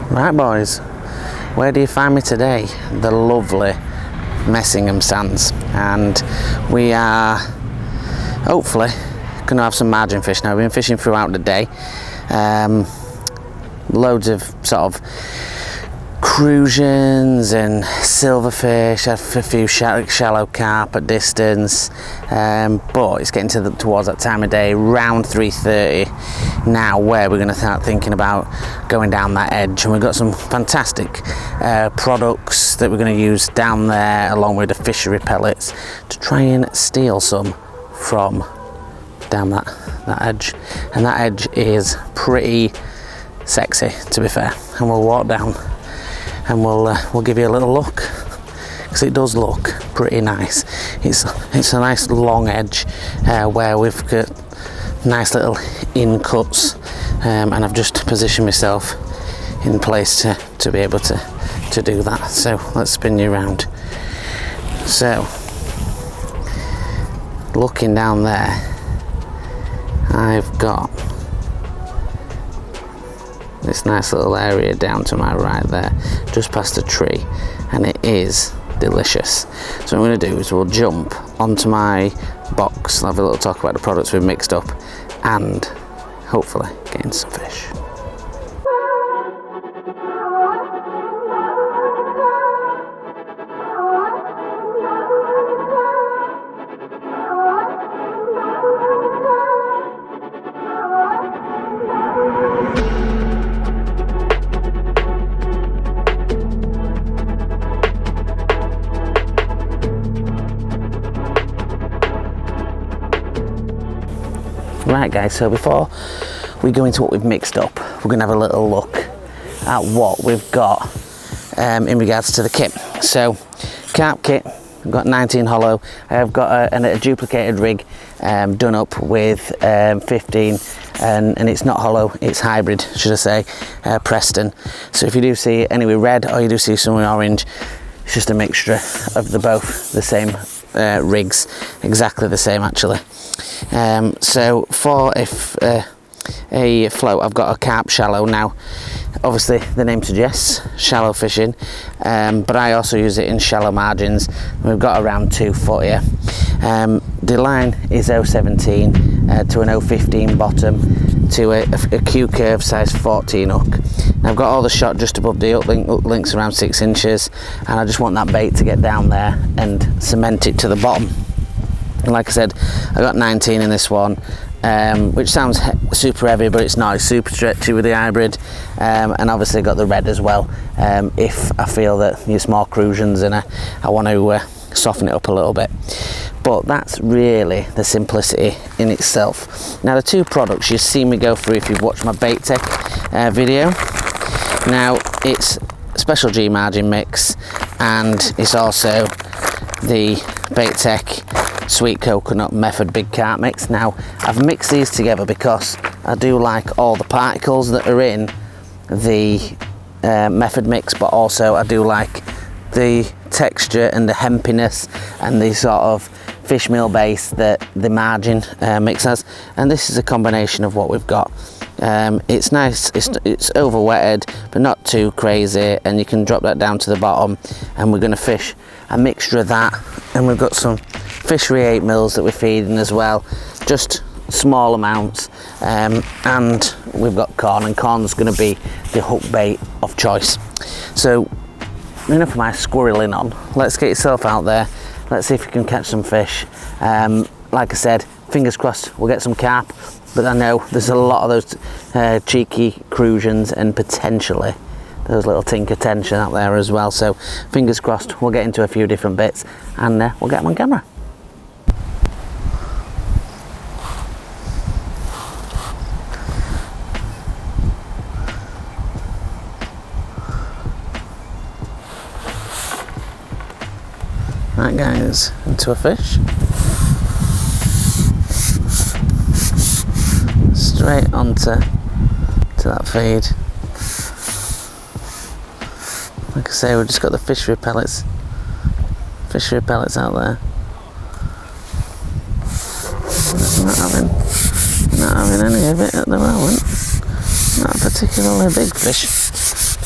Right boys, where do you find me today? The lovely Messingham sands, and we are hopefully going to have some margin fish. Now we've been fishing throughout the day, loads of sort of crucians and silverfish, a few shallow carp at distance, but it's getting towards that time of day, around 3:30 now, where we're going to start thinking about going down that edge. And we've got some fantastic products that we're going to use down there, along with the fishery pellets, to try and steal some from down that edge. And that edge is pretty sexy, to be fair, and we'll walk down and we'll give you a little look, because it does look pretty nice. It's a nice long edge where we've got nice little in cuts, and I've just positioned myself in place to be able to do that. So let's spin you around. So looking down there, I've got this nice little area down to my right there, just past the tree, and it is delicious. So what I'm going to do is we'll jump onto my box, have a little talk about the products we've mixed up, and hopefully get in some fish. Right guys, so before we go into what we've mixed up, we're going to have a little look at what we've got in regards to the kit. So carp kit, I've got 19 hollow. I've got a duplicated rig done up with 15, and it's not hollow, it's hybrid, should I say, Preston. So if you do see it anyway red, or you do see some orange, it's just a mixture of both the same rigs, exactly the same actually. So for a float, I've got a carp shallow. Now obviously the name suggests shallow fishing, but I also use it in shallow margins. We've got around 2 foot here. The line is 0.17 to an 0.15 bottom to a Q curve size 14 hook. Now I've got all the shot just above the hook links around 6 inches, and I just want that bait to get down there and cement it to the bottom. And like I said, I got 19 in this one, which sounds super heavy, but it's not. It's super stretchy with the hybrid, and obviously got the red as well, if I feel that you're small crucians and I want to soften it up a little bit. But that's really the simplicity in itself. Now the two products you've seen me go through if you've watched my bait tech video. Now it's Special G margin mix, and it's also the bait tech sweet coconut method big carp mix. Now I've mixed these together because I do like all the particles that are in the method mix, but also I do like the texture and the hempiness and the sort of fish meal base that the margin mix has, and this is a combination of what we've got. It's nice, it's over wetted but not too crazy, and you can drop that down to the bottom, and we're going to fish a mixture of that, and we've got some fishery 8 mils that we're feeding as well, just small amounts, and we've got corn, and corn's going to be the hook bait of choice. So enough of my squirreling on, let's get yourself out there, let's see if you can catch some fish. Like I said, fingers crossed we'll get some carp, but I know there's a lot of those cheeky crucians and potentially those little tinker tension out there as well. So fingers crossed we'll get into a few different bits, and we'll get them on camera. Right guys, into a fish. Straight onto that feed. Like I say, we've just got the fishery pellets out there. Not having any of it at the moment. Not particularly big fish,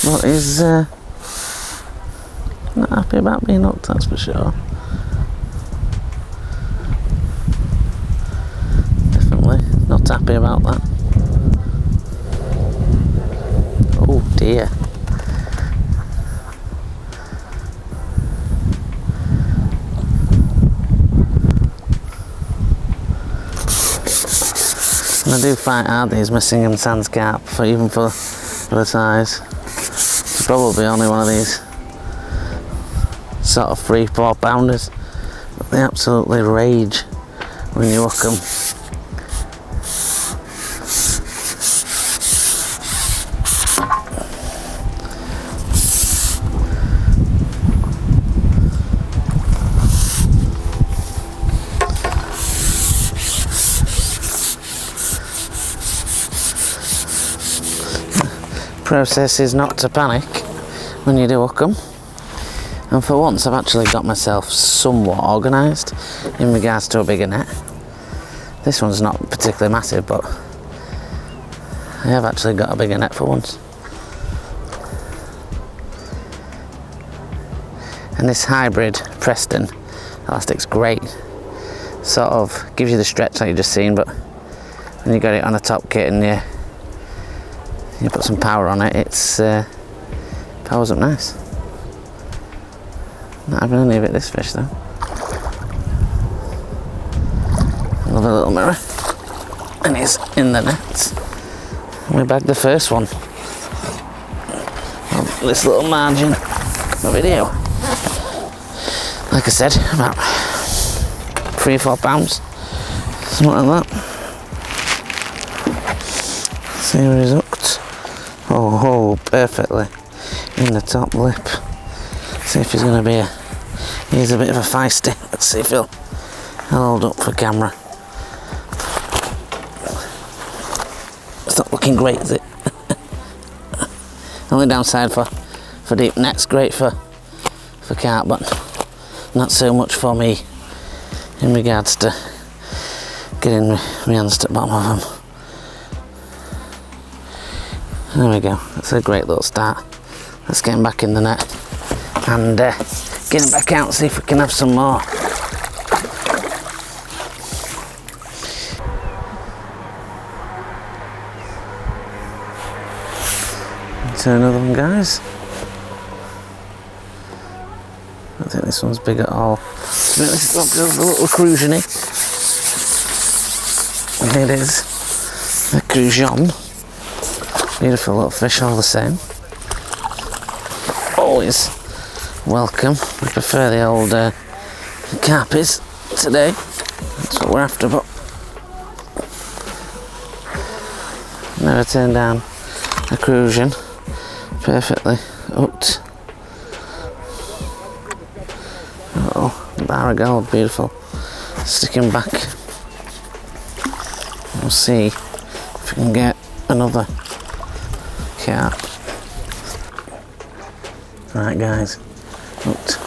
but he's not happy about being hooked, that's for sure. Definitely not happy about that. Oh dear. And I do find out these Messingham sands carp, even for the size. It's probably only one of these sort of 3-4 pounders, but they absolutely rage when you hook them. Process is not to panic when you do hook them, and for once I've actually got myself somewhat organised in regards to a bigger net. This one's not particularly massive, but I have actually got a bigger net for once. And this hybrid Preston elastic's great, sort of gives you the stretch like you just seen, but when you got it on a top kit and you put some power on it, it's powers up nice. Not having any of it this fish though. Another little mirror, and he's in the net. We bagged the first one on this little margin of the video. Like I said, about 3 or 4 pounds, something like that. See where he's hooked. Oh, perfectly in the top lip. See if he's going to be he's a bit of a feisty. Let's see if he'll hold up for camera. It's not looking great, is it? Only downside for deep nets, great for carp, but not so much for me in regards to getting my hands to the bottom of them. There we go, that's a great little start. Let's get him back in the net and get him back out and see if we can have some more. To another one, guys. I think this one's big at all. This is a little cruisiony. And it is a cruision. Beautiful little fish all the same. Always welcome. We prefer the old carpies today. That's what we're after, but never turn down a cruision. Perfectly hooked. Oh, bar of gold, beautiful. Stick him back. We'll see if we can get another carp. Right, guys, hooked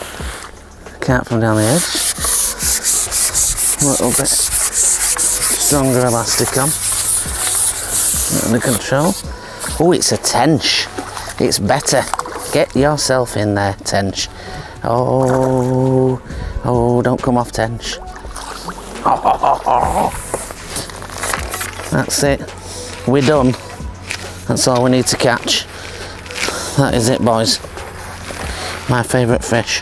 carp from down the edge. A little bit stronger elastic on. Under control. Oh, it's a tench. It's better. Get yourself in there, tench. Oh, don't come off, tench. That's it. We're done. That's all we need to catch. That is it, boys. My favourite fish.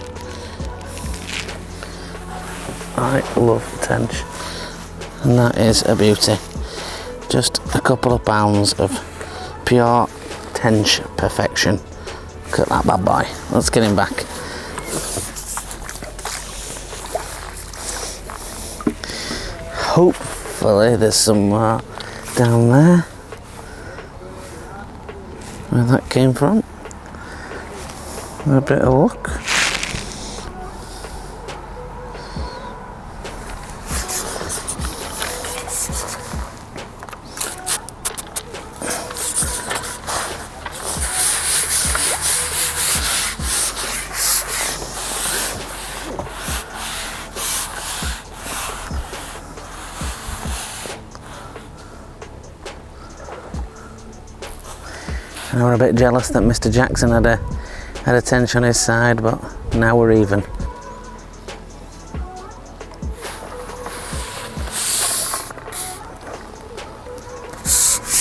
I love tench. And that is a beauty. Just a couple of pounds of pure tench perfection. Look at that bad boy. Let's get him back. Hopefully there's some more down there where that came from. A bit of luck. I was a bit jealous that Mr. Jackson had a tench on his side, but now we're even.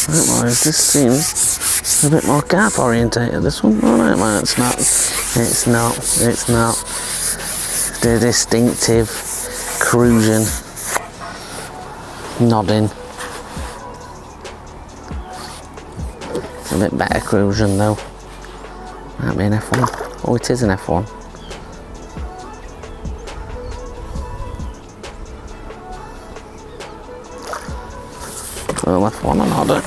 Right, boys, this seems a bit more carp orientated, this one. Oh no, well, it's not. It's not. It's not. The distinctive cruising, nodding. It's a bit better cruising though. Might be an F1. Oh, it is an F1. Well, F1 and order.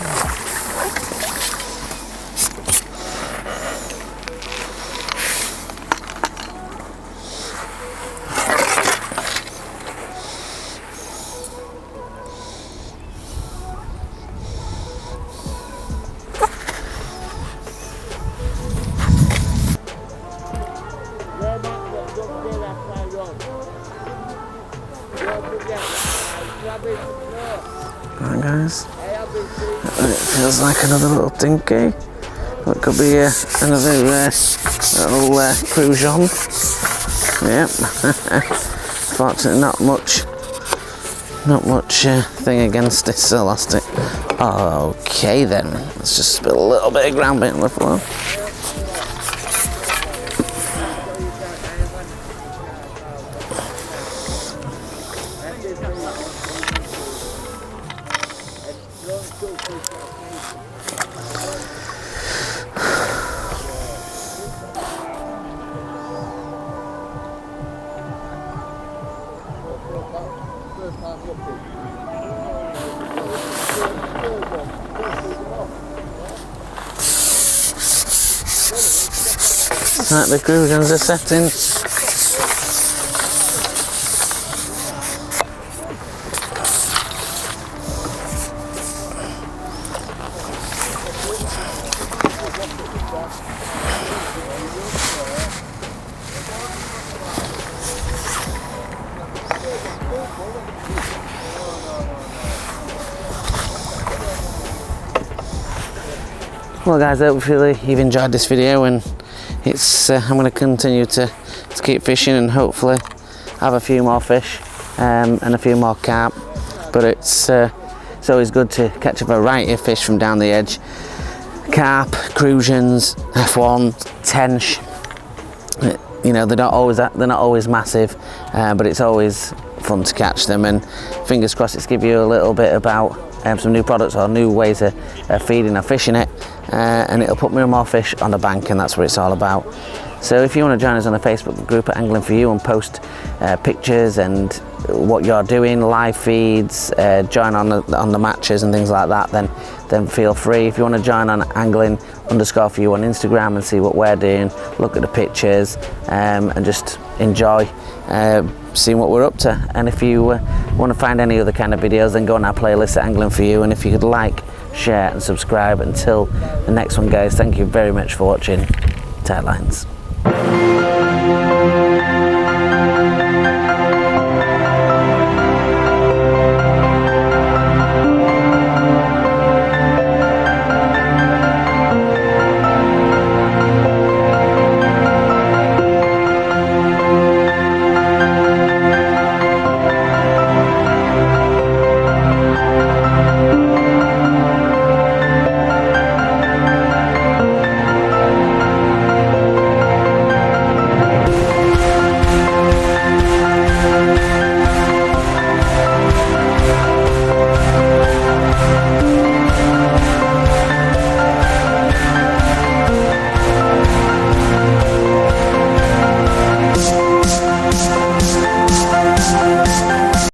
Alright guys, it feels like another little dinky. That could be another little cruise on. Yep. Fortunately not much thing against this elastic. Okay then, let's just spill a little bit of ground bait on the floor. Right, the cruisers are setting. Well guys, hopefully you've enjoyed this video, and it's I'm going to continue to keep fishing and hopefully have a few more fish and a few more carp. But it's always good to catch a variety of fish from down the edge. Carp, crusions, F1, tench. You know, they're not always massive, but it's always fun to catch them, and fingers crossed it's give you a little bit about some new products or new ways of feeding or fishing it, and it'll put more fish on the bank, and that's what it's all about. So if you want to join us on the Facebook group at Angling For You and post pictures and what you're doing, live feeds, join on the matches and things like that, then feel free. If you want to join on Angling_for You on Instagram and see what we're doing, look at the pictures, and just enjoy seeing what we're up to. And if you want to find any other kind of videos, then go on our playlist at Angling For You. And if you could like, share and subscribe. Until the next one guys, thank you very much for watching. Tight lines.